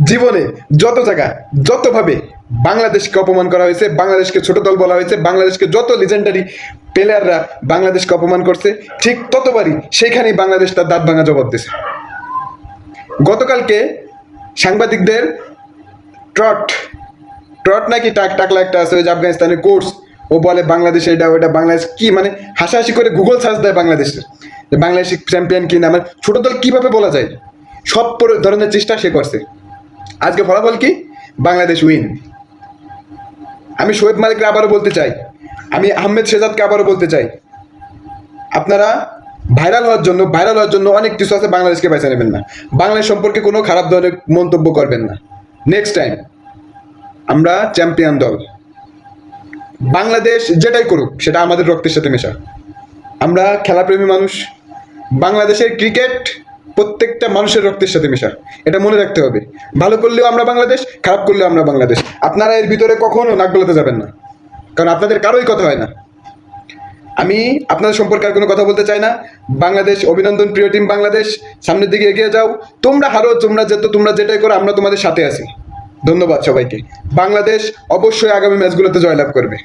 জীবনে যত জায়গায় যতভাবে বাংলাদেশকে অপমান করা হয়েছে, বাংলাদেশকে ছোট দল বলা হয়েছে, বাংলাদেশকে যত লিজেন্ডারি প্লেয়াররা বাংলাদেশকে অপমান করছে, ঠিক ততবারই সেইখানেই বাংলাদেশ তার দাঁত ভাঙা জবাব দিয়েছে। গতকালকে সাংবাদিকদের ট্রট ট্রট নাকি টাকলা একটা আছে, ওই যে আফগানিস্তানের কোর্স, ও বলে বাংলাদেশ এটা ওইটা, বাংলাদেশ কি মানে হাসাহাসি করে গুগল সার্চ দেয় বাংলাদেশের, বাংলাদেশ চ্যাম্পিয়ন কি না, মানে ছোট দল কিভাবে বলা যায়, সব ধরনের চেষ্টা সে করছে। আজকে ফলাফল কি? বাংলাদেশ উইন। আমি শোয়েব মালিককে আবারও বলতে চাই, আমি আহমেদ শেজাদকে আবারও বলতে চাই, আপনারা ভাইরাল হওয়ার জন্য অনেক কিছু আছে, বাংলাদেশকে বেছে নেবেন না, বাংলাদেশ সম্পর্কে কোনো খারাপ ধরনের মন্তব্য করবেন না। নেক্সট টাইম আমরা চ্যাম্পিয়ন দল, বাংলাদেশ যেটাই করুক সেটা আমাদের রক্তের সাথে মেশা। আমরা খেলাপ্রেমী মানুষ, বাংলাদেশের ক্রিকেট প্রত্যেকটা মানুষের রক্তের সাথে মেশা, এটা মনে রাখতে হবে। ভালো করলেও আমরা বাংলাদেশ, খারাপ করলেও আমরা বাংলাদেশ। আপনারা এর ভিতরে কখনো নাক গলাতে যাবেন না, কারণ আপনাদের কারোই কথা হয় না। আমি আপনাদের সম্পর্কে আর কোনো কথা বলতে চাই না। বাংলাদেশ অভিনন্দন, প্রিয় টিম বাংলাদেশ, সামনের দিকে এগিয়ে যাও। তোমরা হারো, তোমরা যেটাই করো, আমরা তোমাদের সাথে আছি। ধন্যবাদ সবাইকে। বাংলাদেশ অবশ্যই আগামী ম্যাচগুলোতে জয়লাভ করবে।